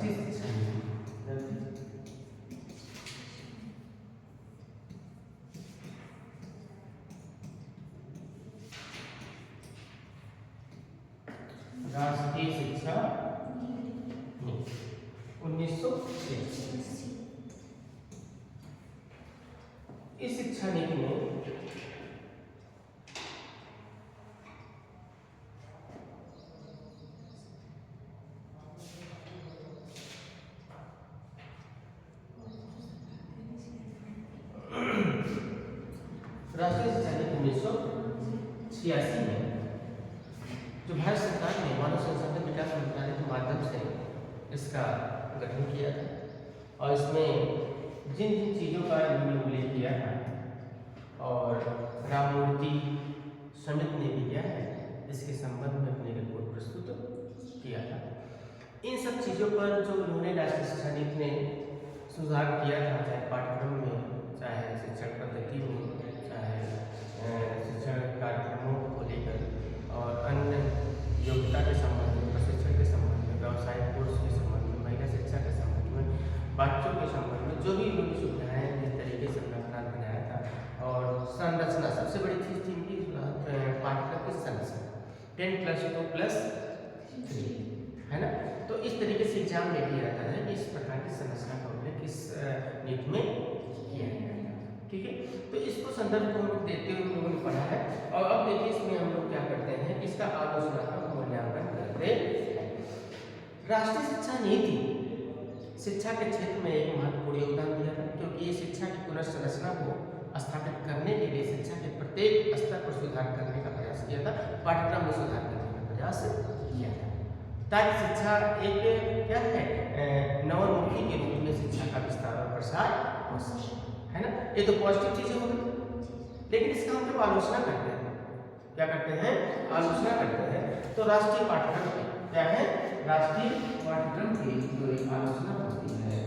राष्ट्रीय शिक्षा नीति। राष्ट्रीय शिक्षा नीति 1986। इस शिक्षा नीति में राष्ट्रीय शिक्षा नीति 1986 में जो भारत सरकार ने मानव संसाधन विकास मंत्रालय के माध्यम से इसका गठन किया था और इसमें जिन जिन चीज़ों का इन्होंने उल्लेख किया था और राममूर्ति समिति ने भी किया है, इसके संबंध में अपनी रिपोर्ट प्रस्तुत किया था। इन सब चीज़ों पर जो उन्होंने राष्ट्रीय शिक्षा नीति में सुधार किया था, चाहे पाठ्यक्रम में, चाहे शिक्षण पद्धति में, चाहे शिक्षण कार्यक्रमों को लेकर और अन्य योग्यता के संबंध में, प्रशिक्षण के संबंध में, व्यावसायिक कोर्स के संबंध में, महिला शिक्षा के संबंध में, बच्चों के संबंध में जो भी उन्होंने सुविधाएं जिस तरीके से अपना प्लान बनाया था और संरचना, सबसे बड़ी चीज़ थी इनकी पाठ्यक्रम की संरचना 10+2+3 है ना। तो इस तरीके से एग्जाम में भी आता है कि इस प्रकार की संरचना का उल्लेख इस नीति में किया गया है। ठीक है, तो इसको संदर्भ को हम लोग देते हुए हम लोगों ने पढ़ा है और अब देखिए इसमें हम लोग क्या करते हैं कि इसका आलोचनात्मक मूल्यांकन करते हैं। राष्ट्रीय शिक्षा नीति शिक्षा के क्षेत्र में एक महत्वपूर्ण योगदान दिया था, क्योंकि ये शिक्षा की पुनर्संरचना को स्थापित करने के लिए शिक्षा के प्रत्येक स्तर पर सुधार करने का प्रयास किया था, पाठ्यक्रम में सुधार करने का प्रयास किया था, ताकि शिक्षा एक क्या है नवोन्मुखी के रूप में शिक्षा का विस्तार और प्रसार हो सके, है ना। ये तो पॉजिटिव चीजें हो गई, लेकिन इसका हम जब आलोचना करते हैं, क्या करते हैं, आलोचना करते हैं, तो राष्ट्रीय पाठ्यक्रम की क्या है, राष्ट्रीय पाठ्यक्रम की जो एक आलोचना होती है,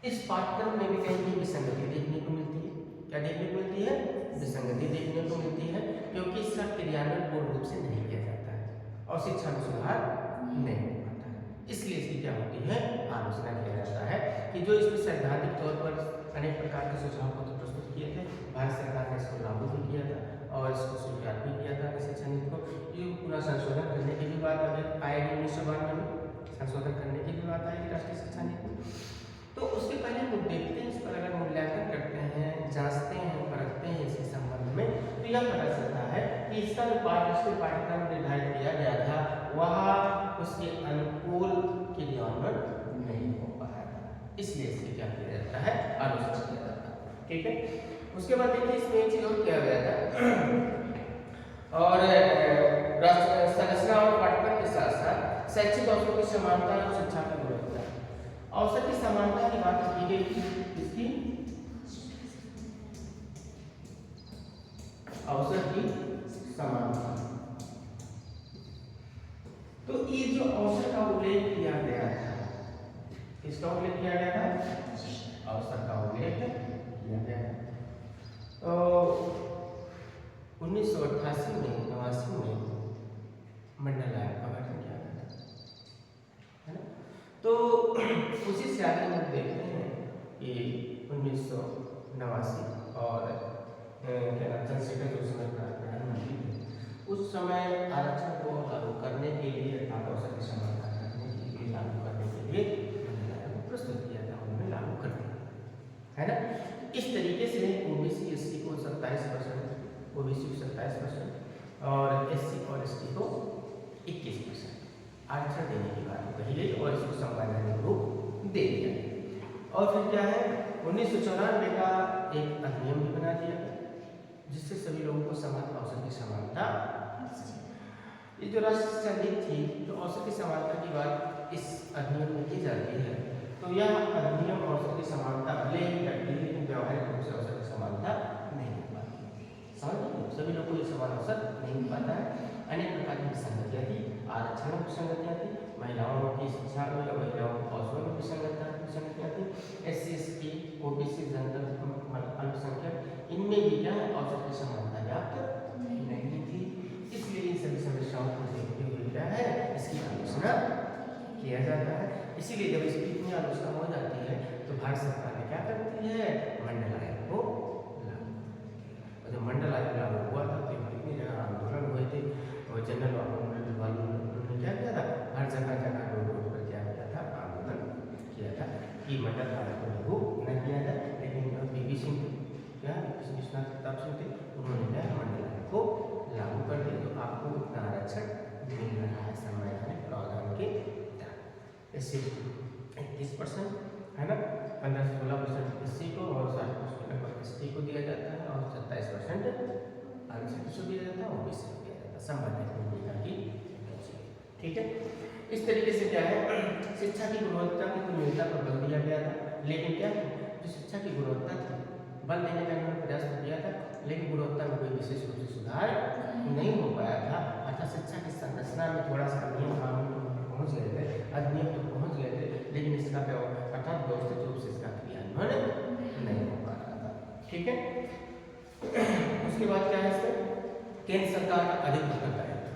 इस पाठ्यक्रम में भी कहीं विसंगति देखने को मिलती है। क्या देखने को मिलती है, विसंगति देखने को मिलती है, क्योंकि इसका क्रियान्वयन पूर्ण रूप से नहीं किया जाता है और शिक्षा में सुधार नहीं हो पाता है। इसलिए इसकी क्या होती है, आलोचना किया जाता है कि जो इसमें सैद्धांतिक तौर पर अनेक प्रकार के सुझाव को तो प्रस्तुत किए थे, भारत सरकार ने इसको लागू भी किया था और इसको स्वीकार भी किया था शिक्षा नीति को। ये पूरा संशोधन करने की भी बात आएगी 1992 में, संशोधन करने की भी बात आएगी राष्ट्रीय शिक्षा नीति में। तो उसके पहले हम देखते हैं, इस पर अगर मूल्यांकन करते हैं, जांचते हैं, परखते हैं इसके संबंध में, तो यह पता चलता है कि इसका जो राष्ट्रीय पाठ्यक्रम निर्धारित किया गया था वह उसके अनुकूल क्रियान्वयन नहीं हो पाया था, इसलिए इसकी क्या किया जाता है, आलोचना किया जाता है। ठीक है, उसके बाद देखिए इसमें एक चीज और किया गया था और राष्ट्रीय संरचना और पाठ्यक्रम के साथ साथ शैक्षिक अवसरों की समानता और शिक्षा की गुणवत्ता, अवसर की समानता की बात की गई थी, इसकी अवसर की समानता। तो ये जो अवसर का उल्लेख किया गया था, किसका उल्लेख किया गया था, अवसर का उल्लेख किया गया था। तो 1988 में 89 में मंडल आयोग का गठन किया गया था, है ना। तो उसी से आगे हम देखते हैं कि 1989 और चंद्रशेखर जो समय प्रधानमंत्री थे, उस समय आरक्षण को लागू करने के लिए अर्थात अवसर की समानता करने के लिए, लागू करने के लिए प्रस्तुत किया था, उन्होंने लागू कर दिया, है ना। इस तरीके से ओबीसी एससी को 27%, ओबीसी को 27% और एससी और एसटी को 21% आरक्षण देने की बात कही गई और इसको संवैधानिक रूप दे दिया गया। और फिर क्या है, 1994 का एक अधिनियम भी बना दिया गया जिससे सभी लोगों को समान अवसर की समानता। ये जो राष्ट्रीय शिक्षा नीति थी, तो अवसर की समानता की बात इस अधिनियम में की जाती है, तो यह अधिनियम अवसर की समानता भले ही करती है, लेकिन व्यवहारिक रूप से अवसर की समानता नहीं हो पाती। समझ, सभी लोगों को समान अवसर नहीं मिल पाता है। अनेक प्रकार की विसंगतियाँ थी, आरक्षण में विसंगतियाँ थी, महिलाओं की शिक्षा में या महिलाओं के अवसरों में विसंगतियाँ थी, एससी एसटी ओबीसी जनता अल्पसंख्यक, इनमें भी क्या है, अवसर की समानता व्याप्त किया जाता है। इसीलिए जब इसकी इतनी आलोचना हो जाती है तो भारत सरकार ने क्या करती है, मंडल आयोग को लागू। और जब मंडल आयोग लागू हुआ था तो इतनी जगह आंदोलन हुए थे और जनरल वालों ने क्या किया था, हर जगह जगह रोड पर क्या किया था, आंदोलन किया था कि मंडल आयोग को लागू न किया जाए। लेकिन पीवी सिंह क्या विश्वनाथ प्रताप सिंह थे, उन्होंने क्या मंडल आयोग को लागू कर दिया। तो आपको उतना आरक्षण मिल रहा है संवैधानिक प्रावधान के तहत। इससे 31% है ना, 15 से 16% एससी को और 60% लगभग एसटी को दिया जाता है और 27% अनुसूचित को दिया जाता है, ओबीसी को दिया जाता है। संवैधानिक भूमिका की, ठीक है। इस तरीके से क्या है, शिक्षा की गुणवत्ता की गुणवत्ता पर बल दिया गया था। लेकिन क्या जो शिक्षा की गुणवत्ता थी, बल देने का इन्होंने प्रयास किया था, लेकिन गुणवत्ता में कोई विशेष रूप से सुधार नहीं हो पाया था। अर्थात शिक्षा की संरचना में थोड़ा सा नियम कानून पहुँच गए थे, अधिनियम तक पहुँच गए थे, लेकिन इसका अर्थात व्यवस्थित रूप से इसका क्रियान्वयन नहीं हो पा रहा था, ठीक है। उसके बाद क्या है, इसमें केंद्र सरकार का अधिक उत्तरदायित्व,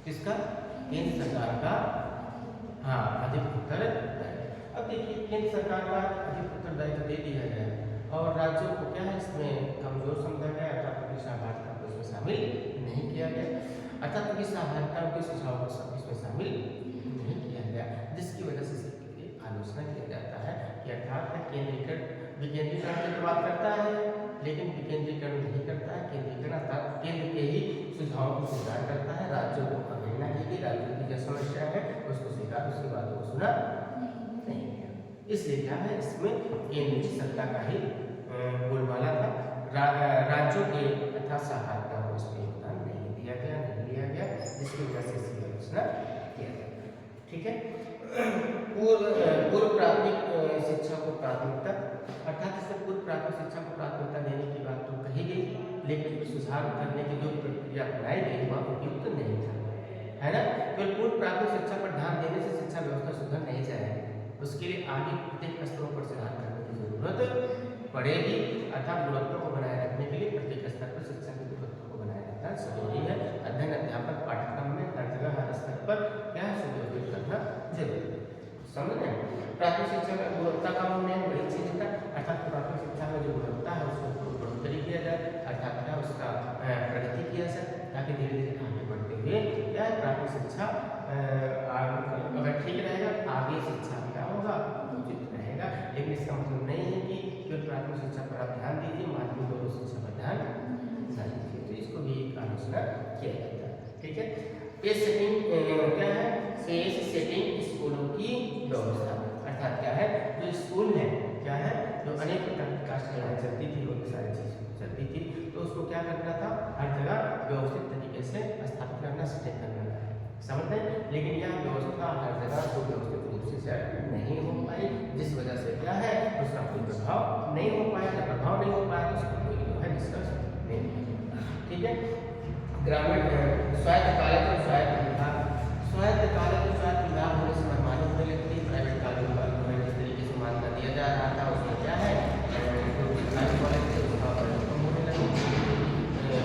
किसका, केंद्र सरकार का अधिक उत्तरदायित्व। अब देखिए केंद्र सरकार का अधिक उत्तरदायित्व दे दिया गया और राज्यों को क्या है इसमें कमजोर समझा गया, अर्थात उनकी सहभागिता को इसमें शामिल नहीं किया गया, अर्थात उनकी सहभागिता उनके सुझाव को इसमें शामिल नहीं किया गया, जिसकी वजह से इसकी आलोचना किया जाता है कि अर्थात विकेंद्रीकरण की बात करता है लेकिन विकेंद्रीकरण नहीं करता है। केंद्रीकरण अर्थात केंद्र के ही सुझावों को स्वीकार करता है, राज्यों को अवहेलना की गई, राज्यों की जो समस्या है उसको स्वीकार, उसकी बातों को सुना नहीं किया। इसलिए क्या है, इसमें केंद्र की सत्ता का ही बोलबाला था, राज्यों के तथा सहभागिता को इसमें योगदान नहीं दिया गया, नहीं लिया गया, जिसकी वजह से इसकी आलोचना किया गया, ठीक है। पूर्व प्राथमिक शिक्षा को प्राथमिकता, अर्थात इससे पूर्व प्राथमिक शिक्षा को प्राथमिकता देने की बात तो कही गई, लेकिन सुधार करने की जो प्रक्रिया अपनाई गई वह उपयुक्त नहीं था, है ना। तो पूर्व प्राथमिक शिक्षा पर ध्यान देने से शिक्षा व्यवस्था सुधर नहीं जाएगी, उसके लिए आगे प्रत्येक स्तरों पर सुधार करने की जरूरत पड़ेगी। अर्थात गुणवत्ता को बनाए रखने के लिए प्रत्येक स्तर पर शिक्षा की गुणवत्ता को बनाए रखना जरूरी है। अध्ययन अध्यापन पाठ्यक्रम में हर जगह हर स्तर पर क्या सुव्यवस्थित करना जरूरी है, समझ रहे हैं। प्राथमिक शिक्षा में गुणवत्ता का उन्नयन बड़ी चीज होता है, अर्थात प्राथमिक शिक्षा में जो गुणवत्ता है उसको बढ़ोतरी किया जाए, अर्थात क्या उसका प्रगति किया जाए, ताकि धीरे धीरे आगे बढ़ते हुए क्या प्राथमिक शिक्षा अगर ठीक रहेगा आगे शिक्षा क्या होगा, उचित रहेगा। लेकिन इसका मतलब नहीं है कि केवल प्राथमिक शिक्षा पर आप ध्यान दीजिए, माध्यमिक और शिक्षा पर ध्यान न दीजिए, तो इसको भी आलोचना किया जाता है, ठीक है। पेज सेटिंग क्या है, पेज सेटिंग स्कूलों की व्यवस्था, अर्थात क्या है जो स्कूल है क्या है, जो अनेक प्रकार की कास्ट क्लासें चलती थी और सारी चीजें चलती थी, तो उसको क्या करना था, हर जगह व्यवस्थित तरीके से स्थापित करना, सेट करना था, समझते हैं। लेकिन यह व्यवस्था हर जगह को व्यवस्थित रूप से सेट नहीं हो पाई, जिस वजह से क्या है उसका कोई प्रभाव नहीं हो पाया, जब प्रभाव नहीं हो पाया तो उसको कोई जो है डिस्कस नहीं किया, ठीक है। ग्रामीण स्वायत्त कॉलेज और स्वायत्त विभाग, स्वायत्त कॉलेज और स्वायत्त विभाग होने से मनमानी होने लगती है, प्राइवेट कॉलेज को जिस तरीके से मान्यता दिया जा रहा था उसमें क्या है प्राइवेट कॉलेज से कम होने लगे,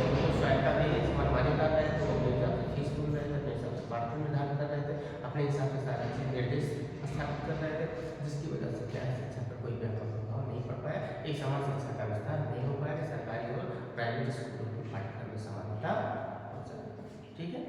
उनको स्वायत्ता देने से मनमानी कर रहे थे, अपने हिसाब से फीस बोल रहे थे, अपने हिसाब से पाठ्यक्रम निर्धारित कर रहे थे, अपने हिसाब से सारी चीज निर्देश स्थापित कर रहे थे, जिसकी वजह से क्या है शिक्षा पर कोई व्यापक प्रभाव नहीं पड़ पाया, एक समान शिक्षा का विस्तार नहीं हो पाया, सरकारी और प्राइवेट स्कूलों के पाठ्यक्रम में समानता हो जाए, ठीक है।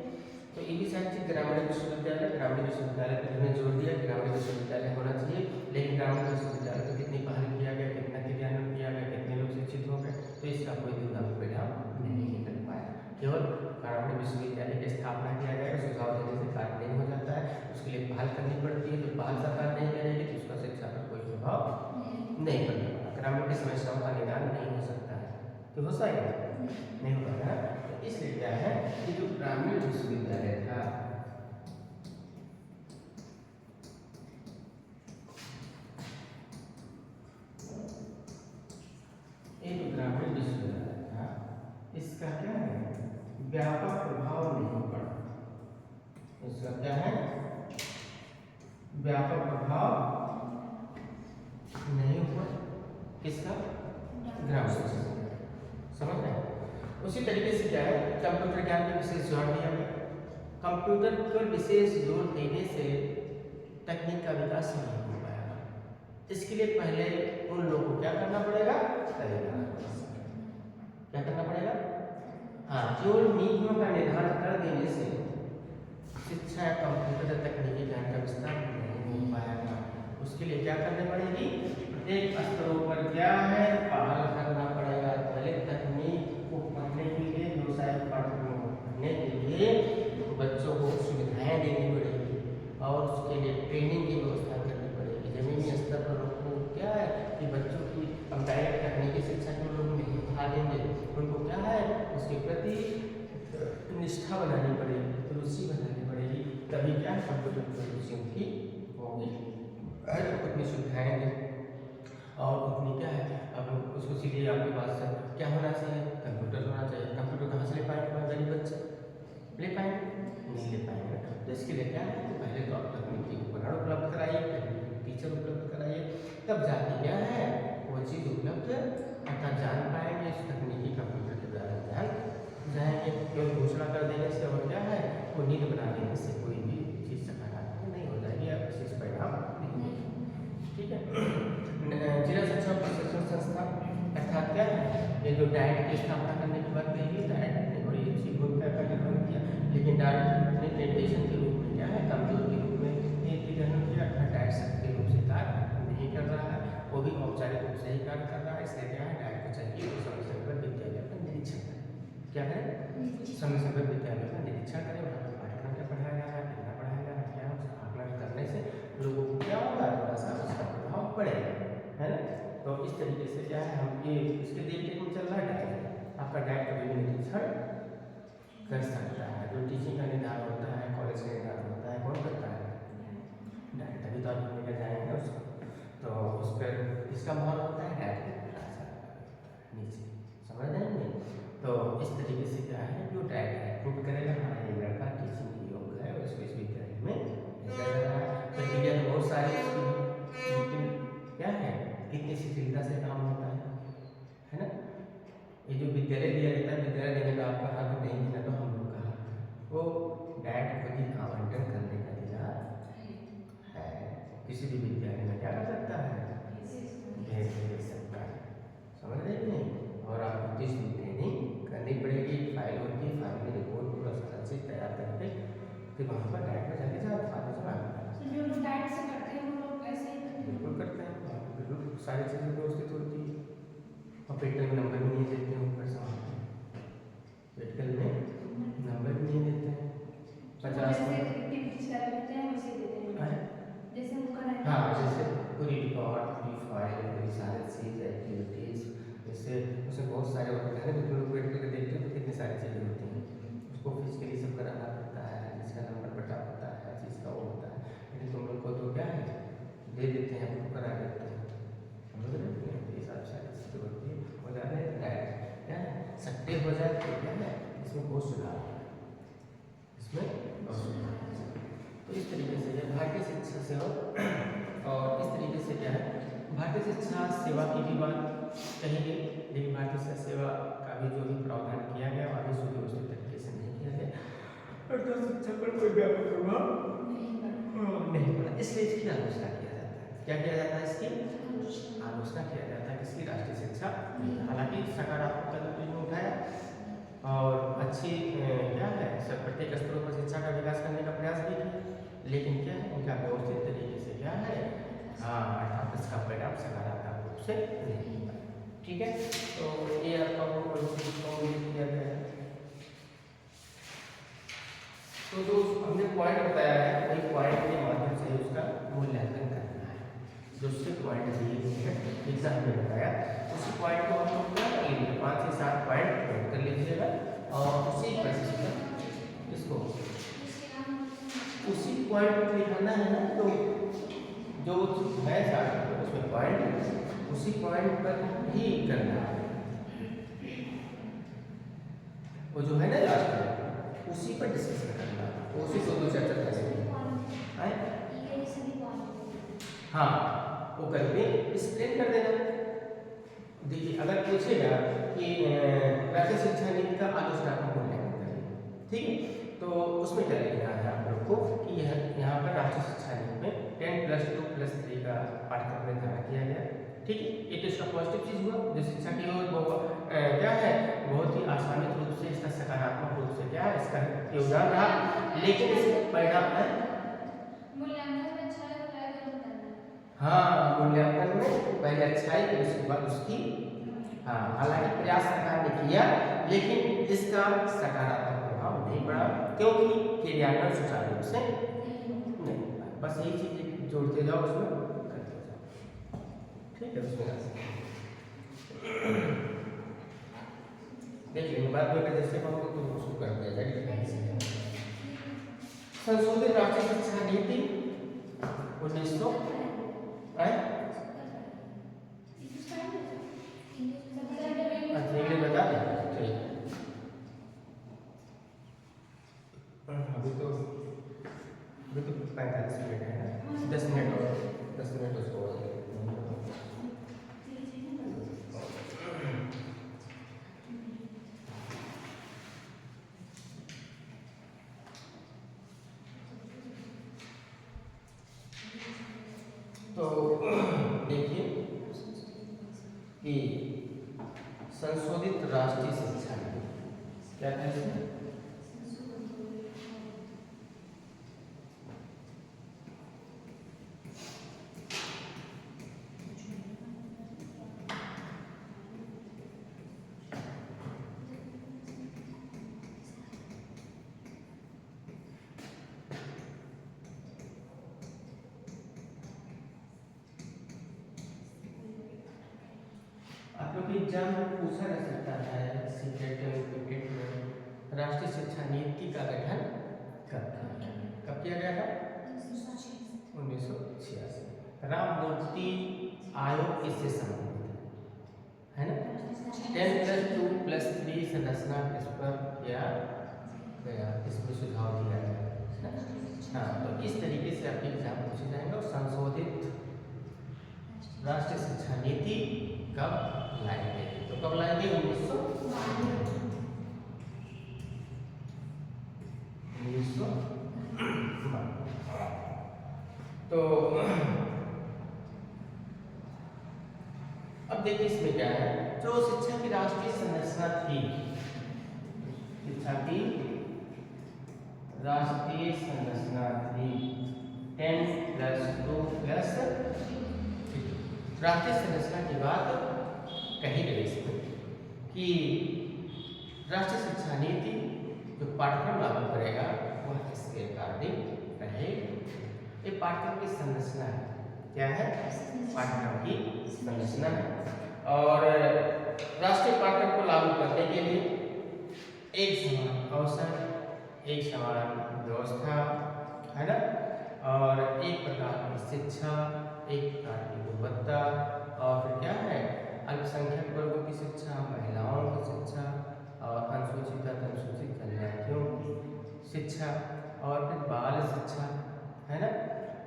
तो ये भी सारी चीज ग्रामीण विश्वविद्यालय पर हमने जोर दिया, ग्रामीण विश्वविद्यालय होना चाहिए, लेकिन ग्रामीण विश्वविद्यालय को कितनी पहल किया गया, कितना क्रियान्वयन किया गया, कितने लोग शिक्षित हो गए, तो इसका कोई दूरगामी परिणाम नहीं निकल पाया। केवल ग्रामीण विश्वविद्यालय की स्थापना किया गया, सुझाव देने से कार्य नहीं हो जाता है, उसके लिए पहल करनी पड़ती है, तो पहल सरकार नहीं करेगी तो उसका शिक्षा पर कोई प्रभाव नहीं पड़ेगा, ग्रामीण की समस्याओं का निदान नहीं हो सकता है, तो हो पाएगा नहीं हो पाएगा। इसलिए क्या है कि जो ग्रामीण विश्वविद्यालय था ये जो ग्रामीण विश्वविद्यालय था इसका क्या है व्यापक प्रभाव नहीं पड़ा, इसका क्या है व्यापक प्रभाव नहीं हुआ, किसका ग्रामीण विश्वविद्यालय, समझ रहे हैं। उसी तरीके से क्या है कंप्यूटर ज्ञान पर विशेष जोर दिया गया, कंप्यूटर पर विशेष जोर देने से तकनीक का विकास नहीं हो पाएगा। इसके लिए पहले उन लोगों को क्या करना पड़ेगा, क्या करना पड़ेगा, हाँ, केवल नीतियों का निर्धारण कर देने से शिक्षा या कंप्यूटर तकनीकी ज्ञान का विस्तार नहीं हो पाएगा। उसके लिए क्या करनी पड़ेगी, प्रत्येक स्तरों पर क्या है, पहल करना पड़ेगा। पहले तकनीक को पढ़ने के लिए, व्यवसायिक पाठ्यक्रमों को पढ़ने के लिए बच्चों को सुविधाएं देनी पड़ेगी और उसके लिए ट्रेनिंग की व्यवस्था करनी पड़ेगी। जमीनी स्तर पर लोगों को क्या है कि बच्चों की अब डायरेक्ट तकनीकी शिक्षा के लोग नहीं उठा देंगे, उनको क्या है उसके प्रति निष्ठा बनानी पड़ेगी, रुचि बनानी पड़ेगी, तभी क्या है कंप्यूटर की रुचि उनकी होगी। उतनी सुविधाएँ दें और उतनी क्या है, अब उसको सीधे आपके पास क्या होना चाहिए, कंप्यूटर होना चाहिए। कंप्यूटर कहाँ से ले पाएंगे गरीब बच्चे, ले पाएंगे नहीं ले पाएंगे। तो इसके लिए क्या है, तो पहले तो आप तकनीकी उपकरण उपलब्ध कराइए, तकनीकी टीचर उपलब्ध कराइए, तब जाके क्या है वो चीज़ उपलब्ध अर्थात जान पाएंगे। इस तकनीकी कंप्यूटर के द्वारा जान जाएंगे। केवल घोषणा कर देने से और क्या है वो नीति बना देने से कोई भी चीज़ सकारात्मक नहीं हो जाएगी या विशेष परिणाम नहीं होगा। ठीक है। जिला शिक्षा प्रशिक्षण संस्थान अर्थात क्या है, ये जो डाइट की स्थापना करने की बात कही, डाइट ने बड़ी अच्छी भूमिका का निर्वहन किया, लेकिन डाइट ने निर्देशन के रूप में क्या है कमजोर के रूप में नीति ग्रहण किया। अर्थात डाइट सक्रिय रूप से कार्य नहीं कर रहा है, वो भी औपचारिक रूप से ही कार्य कर रहा है। इसलिए क्या है डाइट को चाहिए तो समय समय पर विद्यालय का निरीक्षण करें। क्या करें, समय समय पर विद्यालय का निरीक्षण करें, वहाँ पर पाठ्यक्रम क्या पढ़ाया जा रहा है, कितना पढ़ाया जा रहा है, क्या उसका आकलन करने से लोगों को क्या होगा, थोड़ा सा उसका प्रभाव पड़ेगा, है ना। तो इस तरीके से क्या है हम ये इसके देख में चल रहा है डाइट, आपका डाइट का भी निरीक्षण कर सकता है। जो टीचिंग का निर्धारण होता है, कॉलेज का निर्धारण होता है, कौन करता है, डाइट। तभी तो आप लेकर जाएंगे उसको, तो उस पर इसका महत्व होता है डाइट के नीचे, समझ जाएंगे। तो इस तरीके से क्या है जो डाइट अप्रूव करेगा, हमारा ये लड़का टीचिंग के योग्य है, उसको इस विद्यालय में भेजा जा रहा है। प्रक्रिया तो बहुत सारी उसकी, लेकिन क्या है कितनी शिथिलता से काम होता है ना। ये जो विद्यालय दिया जाता है, विद्यालय देने का आपका हक नहीं देना तो हम लोग का हक है, वो डाइट खुद ही आवंटन करने का अधिकार है। किसी भी विद्यालय में क्या कर सकता है, भेज दे सकता है, समझ रहे नहीं। और आपको किस ट्रेनिंग करनी पड़ेगी, फाइल होती है, फाइल में रिपोर्ट पूरा सारा चीज तैयार करके फिर वहाँ पर डाइट में जाके जाओ फाइल से जो लोग डाइट से करते हैं वो लोग ऐसे ही बिल्कुल करते हैं, बिल्कुल सारी चीज़ें व्यवस्थित होती है। और पेटल में नंबर भी नहीं देते हैं, ऊपर से पेटल में नंबर भी नहीं देते हैं, 50 हाँ, जैसे पूरी रिकॉर्ड, पूरी फाइल, पूरी सारी चीज़ एक्टिविटीज़, जैसे उसमें बहुत सारे होते हैं, जितने लोग पेट करके देखते हैं तो कितनी सारी चीज़ें होती हैं, उसको फिजिकली सब कराना पड़ता है, जिसका नंबर पता होता है, चीज़ का वो होता है। लेकिन तुम लोग को तो क्या है दे देते हैं, आपको करा देते हैं, समझ रहे हैं। ये सब सारी चीज़ें होती है, हो जाए क्या है सक्रिय हो जाए तो क्या है इसमें बहुत सुधार है, इसमें बहुत सुधार है। तो इस तरीके से भारतीय शिक्षा सेवा, और इस तरीके से क्या है भारतीय शिक्षा सेवा की भी बात कही गई, लेकिन भारतीय शिक्षा सेवा का भी जो भी प्रावधान किया गया अभी सुव्यवस्थित तरीके से नहीं किया गया, अर्थात शिक्षा पर कोई व्यापक प्रभाव नहीं पड़ा। इसलिए इसकी आलोचना किया जाता है। क्या किया जाता है, इसकी आलोचना किया जाता है, इसकी राष्ट्रीय शिक्षा। हालांकि सकारात्मक कदम इन्होंने उठाया और अच्छी क्या है सब प्रत्येक स्तरों पर शिक्षा का विकास करने का प्रयास भी किया, लेकिन क्या है उनका व्यवस्थित तरीके से क्या है अर्थात इसका परिणाम सकारात्मक रूप से नहीं हुआ। ठीक है, तो ये आपका किया गया है। तो जो हमने पॉइंट बताया है वही पॉइंट के माध्यम से उसका मूल्यांकन करना है। जो सिर्फ पॉइंट दिए हुए हैं जैसा हमने बताया उसी पॉइंट को हम लोग क्या कर लीजिए 5 से 7 पॉइंट नोट कर लीजिएगा और उसी पर इसको उसी पॉइंट पर लिखाना है ना। तो जो है उसमें पॉइंट उसी पॉइंट पर ही करना है, वो जो है ना लास्ट में उसी पर डिस्कस करना है, उसी को दो चर्चा करेंगे। हाँ, वो करके एक्सप्लेन कर देना। देखिए अगर पूछेगा कि राष्ट्रीय शिक्षा नीति का आलोचनात्मक मूल्यांकन करें, ठीक है, तो उसमें क्या लिखना है आप लोग को कि यह यहाँ पर राष्ट्रीय शिक्षा नीति में 10+2+3 का पाठ्यक्रम निर्धारण किया गया। ठीक है, ये तो इसका पॉजिटिव चीज हुआ जो शिक्षा की ओर क्या है बहुत ही आसानी रूप से इसका सकारात्मक रूप से क्या है इसका योगदान रहा। लेकिन इसके परिणाम है हाँ मूल्यांकन में पहले अच्छाई फिर उसके बाद उसकी हाँ हालांकि प्रयास सरकार ने किया लेकिन इसका सकारात्मक प्रभाव नहीं पड़ा क्योंकि क्रियान्वयन सुचारू रूप से नहीं। बस यही चीज जोड़ते जाओ उसमें करते जाओ। ठीक है, उसमें देख लेंगे बाद में जैसे हम तो उसको कर दिया जाएगा। संशोधित राष्ट्रीय शिक्षा नीति 1900 बता दें। अभी तो 45 मिनट है ना, 10 मिनट उसको तो देखिए कि संशोधित राष्ट्रीय शिक्षा नीति क्या कहते हैं। एग्जाम पूछा जा सकता है सीटेट क्रिकेट में राष्ट्रीय शिक्षा नीति का गठन कब किया गया था 1986। राममूर्ति आयोग इससे संबंधित है ना। 10+2+3 संरचना किस पर किया गया, इसमें सुझाव दिया गया। हाँ तो इस तरीके से आपके एग्जाम पूछे जाएंगे। और संशोधित राष्ट्रीय शिक्षा नीति कब लाएंगे, तो कब लाएंगे 1992। तो अब देखिए इसमें क्या है, जो शिक्षा की राष्ट्रीय संरचना थी, शिक्षा की राष्ट्रीय संरचना थी 10+2+3। राष्ट्रीय संरचना की बात कही गई इसमें कि राष्ट्रीय शिक्षा नीति जो पाठ्यक्रम लागू करेगा वह किसके अकॉर्डिंग रहेगा। ये पाठ्यक्रम की संरचना है, क्या है पाठ्यक्रम की संरचना है। और राष्ट्रीय पाठ्यक्रम को लागू करने के लिए एक समान अवसर, एक समान व्यवस्था है ना, और एक प्रकार की शिक्षा, एक प्रकार की गुणवत्ता, और फिर क्या है अल्पसंख्यक वर्गों की शिक्षा, महिलाओं की शिक्षा, और अनुसूचित अनुसूचित जनजातियों की शिक्षा, और फिर बाल शिक्षा है ना।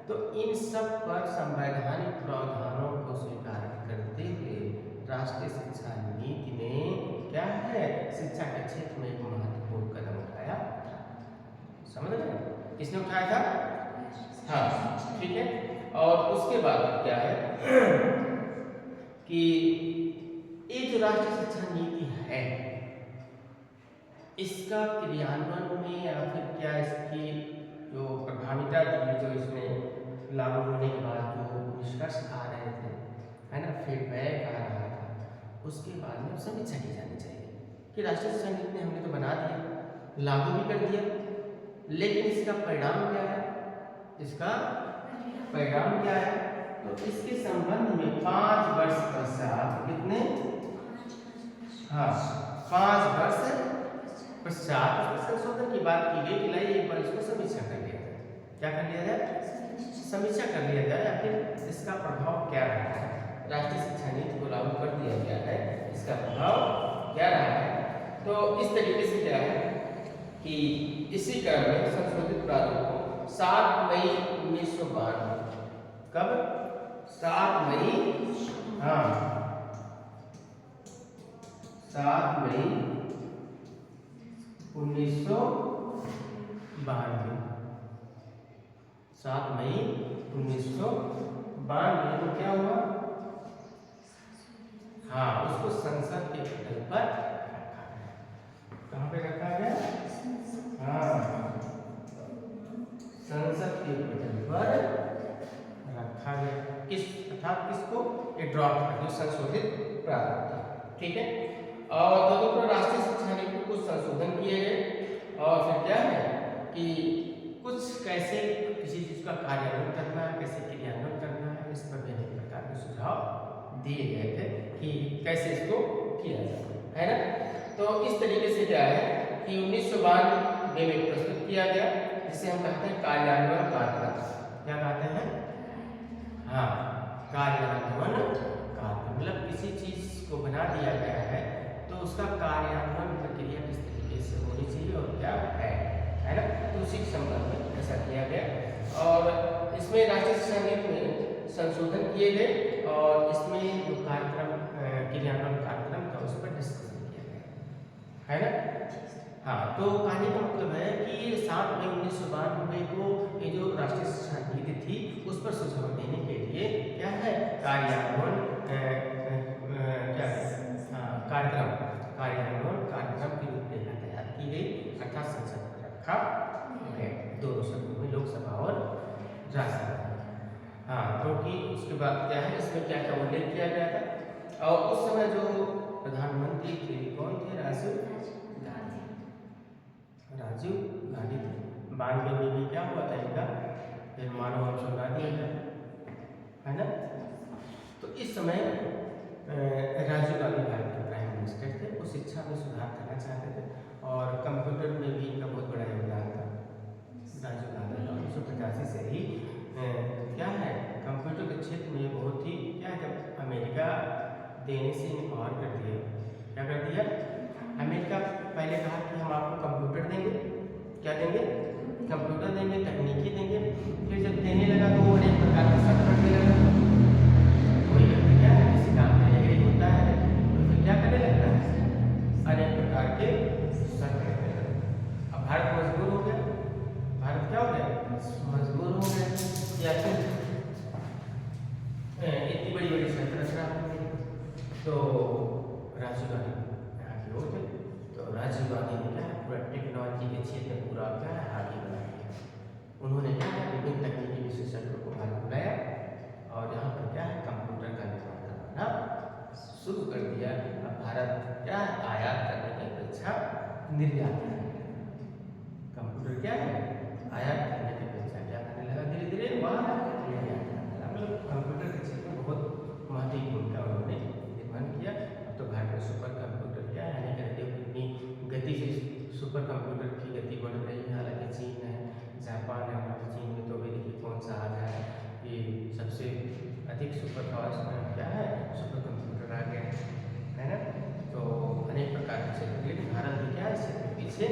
तो इन सब पर संवैधानिक प्रावधानों को स्वीकार करते हुए राष्ट्रीय शिक्षा नीति ने क्या है शिक्षा के क्षेत्र में एक महत्वपूर्ण कदम उठाया था। समझ रहे हैं किसने उठाया था? हाँ ठीक है। और उसके बाद क्या है कि ये जो राष्ट्रीय शिक्षा नीति है इसका क्रियान्वयन में या फिर क्या इसकी जो प्रभाविता थी, जो इसमें लागू होने के बाद जो निष्कर्ष आ रहे थे है ना, फीडबैक आ रहा था, उसके बाद में समीक्षा की जानी चाहिए कि राष्ट्रीय शिक्षा नीति हमने तो बना दिया, लागू भी कर दिया, लेकिन इसका परिणाम क्या है, इसका परिणाम क्या है। तो इसके संबंध में 5 वर्ष पश्चात कितने, हाँ 5 वर्ष पश्चात संशोधन की बात की गई कि लाइए एक बार इसको समीक्षा कर लिया जाए। क्या कर लिया जाए? समीक्षा कर लिया जाए, आखिर इसका प्रभाव क्या रहा है। राष्ट्रीय शिक्षा नीति को लागू कर दिया गया है, इसका प्रभाव क्या रहा है। तो इस तरीके से क्या है कि इसी क्रम में संशोधित प्रारूप को 7 मई 1992, कब 7 मई, हाँ 7 मई 1992 7 मई 1992 को क्या हुआ? हाँ, उसको संसद के पटल पर रखा गया। कहाँ पे रखा गया? हाँ, संसद के पटल पर रखा गया। किस अर्थात किसको? ये ड्राफ्ट जो संशोधित प्रारूप था। ठीक है। और तदुपरांत राष्ट्रीय शिक्षा नीति में कुछ संशोधन किए गए और फिर क्या है कि कुछ कैसे किसी चीज का कार्यान्वयन करना है, कैसे क्रियान्वयन करना है, इस पर भी अनेक प्रकार के सुझाव दिए गए थे कि कैसे इसको किया जाए, है ना। तो इस तरीके से क्या है कि 1992 में प्रस्तुत किया गया, जिसे हम कहते हैं कार्यान्वयन कार्यक्रम। क्या कहते हैं? हाँ, कार्यान्वयन कार्यक्रम, मतलब किसी चीज को बना दिया गया है तो उसका कार्यान्वयन प्रक्रिया किस तरीके से होनी चाहिए और क्या है ना। तो उसी के संबंध में ऐसा किया गया और इसमें राष्ट्रीय शिक्षा नीति में संशोधन किए गए और इसमें जो कार्यक्रम क्रियान्वयन कार्यक्रम था उस पर डिस्कशन किया गया, है ना। हाँ, तो कहने का मतलब है कि 7 मई 1992 को ये जो राष्ट्रीय शिक्षा नीति थी उस पर सुझाव देने के लिए क्या है कार्यान्वयन कार्यक्रम की रूपरेखा तैयार की गई, अर्थात संसद में रखा गया, दोनों सदनों में, लोकसभा और राज्यसभा। हाँ, क्योंकि उसके बाद क्या है इसमें क्या क्या उल्लेख किया गया था और उस समय जो प्रधानमंत्री थे कौन थे? राजीव गांधी थे। 92 में भी क्या हुआ था इनका फिर मानव वंश लगा दिया गया, है ना। तो इस समय राजीव गांधी भारत के प्राइम मिनिस्टर थे। वो शिक्षा में सुधार करना चाहते थे और कंप्यूटर में भी इनका बहुत बड़ा योगदान था। राजीव गांधी 1985 से ही क्या है कंप्यूटर के क्षेत्र में बहुत ही क्या है, जब अमेरिका देने से इनकार कर दिया। क्या कर दिया? अमेरिका पहले कहा कि हम आपको कंप्यूटर देंगे, क्या देंगे? कंप्यूटर देंगे, तकनीकी देंगे। फिर जब देने लगा तो वो अनेक प्रकार के शर्त रखने लगा। कोई व्यक्ति क्या है किसी काम में एग्री होता है तो फिर क्या करने लगता है? अनेक प्रकार के शर्त रखने लगा। अब भारत मजबूर हो गया। भारत क्या हो गया? मजबूर हो गया या फिर इतनी बड़ी बड़ी शर्त रख रहा है। तो राजीव गांधी यहाँ के होते, तो राजीव गांधी ने क्या है पूरा टेक्नोलॉजी के क्षेत्र में पूरा क्या है आगे बढ़ा दिया। उन्होंने क्या है विभिन्न तकनीकी विशेषज्ञों को भारत बुलाया और यहाँ पर क्या है कंप्यूटर का निर्माण करना शुरू कर दिया। अब भारत क्या है आयात करने की अपेक्षा निर्यात करने लगा। कंप्यूटर क्या है आयात करने की अपेक्षा क्या करने लगा, धीरे धीरे वहाँ निर्यात करने लगा। मतलब कंप्यूटर के क्षेत्र में बहुत महत्वपूर्ण भूमिका उन्होंने निर्माण किया। अब तो भारत में सुपर कंप्यूटर क्या है यानी कि कितनी गति से सुपर कंप्यूटर की गति बढ़ रही है। हालांकि चीन है, जापान है, हमारे चीन में तो भी देखिए कौन सा आ रहा है कि सबसे अधिक सुपर पावर्स में क्या है सुपर कंप्यूटर आ गया, है ना। तो अनेक प्रकार के क्षेत्र, लेकिन भारत भी क्या है इससे पीछे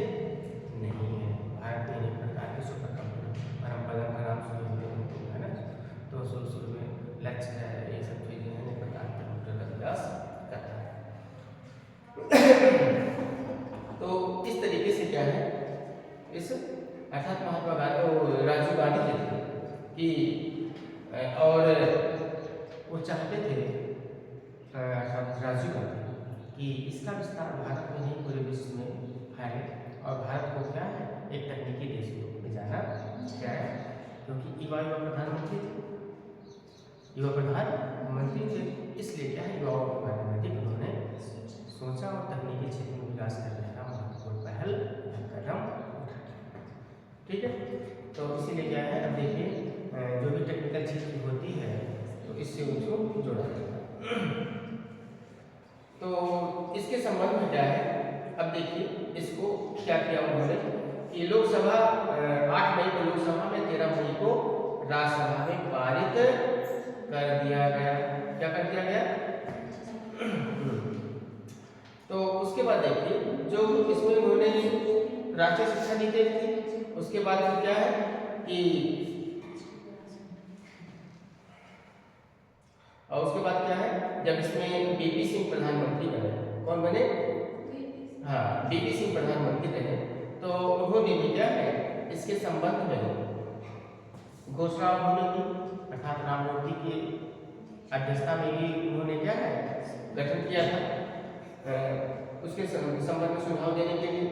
नहीं है। भारत में अनेक प्रकार के सुपर कंप्यूटर परम्परा का नाम सुने होंगे, है ना। तो शुरू में लक्ष्य है ये सब चीज़ें अनेक प्रकार के कंप्यूटर का विकास करता है। तो इस तरीके से क्या है इस अर्थात महात्मा गांधी राजीव गांधी जी थे कि और वो चाहते थे अर्थात राजीव गांधी कि इसका विस्तार भारत में नहीं पूरे विश्व में फैले और भारत को क्या है एक तकनीकी देश के रूप में जाना क्या है, क्योंकि युवा प्रधानमंत्री थे, युवा प्रधानमंत्री थे, इसलिए क्या है युवाओं के बारे में अधिक उन्होंने सोचा और तकनीकी क्षेत्र में विकास करने का महत्वपूर्ण पहल कदम उठाया। ठीक है, तो इसीलिए क्या है अब देखिए जो भी टेक्निकल चीज होती है तो इससे उसको जोड़ा जाता है। तो इसके संबंध में क्या है अब देखिए इसको क्या किया उन्होंने कि लोकसभा 8 मई को लोकसभा में, 13 मई को राज्यसभा में पारित कर दिया गया। क्या कर दिया गया? तो उसके बाद देखिए जो इसमें उन्होंने राष्ट्रीय शिक्षा नीति थी, उसके बाद फिर क्या है कि और उसके बाद क्या है जब इसमें बीपी सिंह प्रधानमंत्री बने, कौन बने? हाँ, बीपी सिंह प्रधानमंत्री बने, तो उन्होंने भी क्या है इसके संबंध में घोषणा उन्होंने की, अर्थात राममूर्ति की अध्यक्षता में भी उन्होंने क्या है गठन किया था उसके संबंध में सुझाव देने के लिए।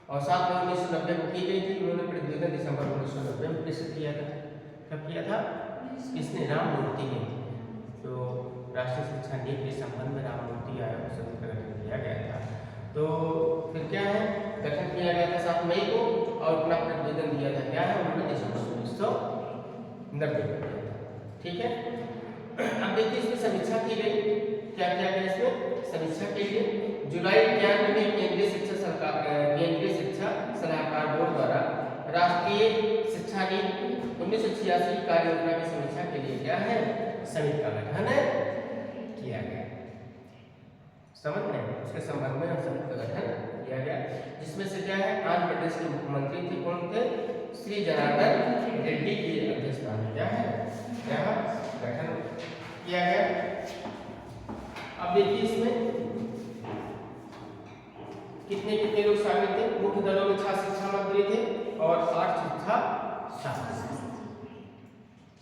और 7 मई 1990 को की गई थी। उन्होंने प्रतिवेदन दिसंबर 1990 में प्रेषित किया था। कब किया था? किसने? राममूर्ति ने। तो राष्ट्रीय शिक्षा नीति के संबंध में राममूर्ति आयोग समिति का गठन किया गया था। तो फिर क्या है, गठन किया गया था 7 मई को और अपना प्रतिवेदन दिया था। क्या है? उन्होंने दिसंबर 1990 में दिया था। ठीक है। अब देखिए इसमें समीक्षा की गई। क्या किया गया इसमें? समीक्षा के लिए जुलाई 91 में केंद्रीय शिक्षा सलाहकार बोर्ड द्वारा राष्ट्रीय शिक्षा नीति 1986 कार्य योजना की समीक्षा के लिए क्या है समिति का गठन किया गया। समझ रहे हैं? उसके संबंध में समिति का गठन किया गया, जिसमें से क्या है आंध्र प्रदेश के मुख्यमंत्री थे। कौन थे? श्री जनार्दन रेड्डी की अध्यक्षता में क्या है गठन किया गया। अब देखिए इसमें कितने लोग शामिल थे? मुख्य दलों में 6 शिक्षा मंत्री थे और 8 शिक्षा शास्त्री,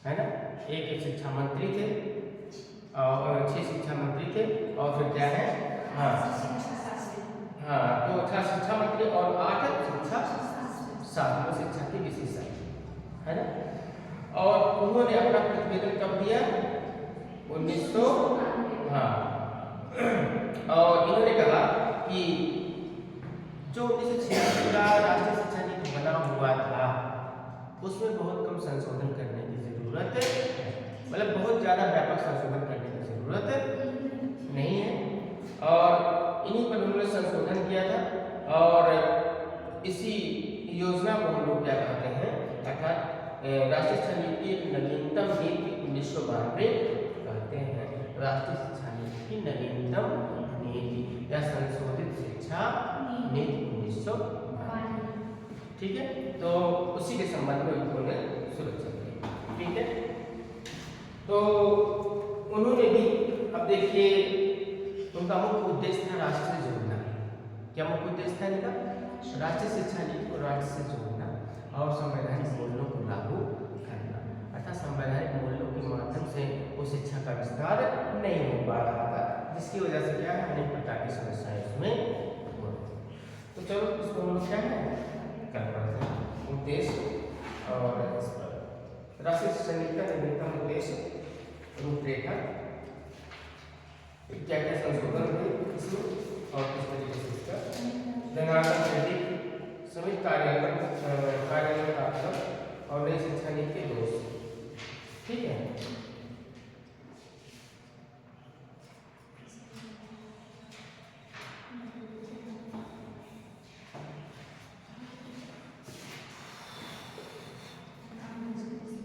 है ना। एक शिक्षा मंत्री थे और 6 शिक्षा मंत्री थे और फिर क्या है तो 6 शिक्षा मंत्री और 8 शिक्षा शास्त्री, शिक्षा के विशेषज्ञ, है ना। और उन्होंने अपना प्रतिवेदन कब दिया? 1900 और इन्होंने कहा कि जो 1986 का राष्ट्रीय शिक्षा नीति बना हुआ था उसमें बहुत कम संशोधन करने की जरूरत है, मतलब बहुत ज्यादा व्यापक संशोधन करने की जरूरत नहीं है। और इन्हीं पर उन्होंने संशोधन किया था और इसी योजना को हम लोग क्या कहते हैं, अर्थात राष्ट्रीय शिक्षा नीति की नवीनतम नीति 1992 कहते हैं। राष्ट्रीय शिक्षा नीति की नवीनतम नीति या संशोधित शिक्षा नीति 1992, ठीक है। तो उसी के संबंध में उन्होंने सुरक्षा दी, ठीक है। तो उन्होंने भी अब देखिए उनका मुख्य उद्देश्य था राष्ट्र से जोड़ना। क्या मुख्य उद्देश्य था इनका? राष्ट्रीय शिक्षा नीति को राष्ट्र से जोड़ना और संवैधानिक मूल्यों को लागू करना, अर्थात संवैधानिक मूल्यों के माध्यम से वो शिक्षा का विस्तार नहीं हो पा रहा था, जिसकी वजह से क्या है अनेक प्रकार की समस्याएं इसमें हो रही। तो चलो इसको हम लोग क्या है कर पड़ते हैं उद्देश्य और राष्ट्रीय शिक्षा नीति का नवीनतम उद्देश्य रूपरेखा, क्या क्या संशोधन थे इसमें और किस तरीके से इसका समिति कार्यान्वयन और नई शिक्षा नीति के दोष, ठीक है।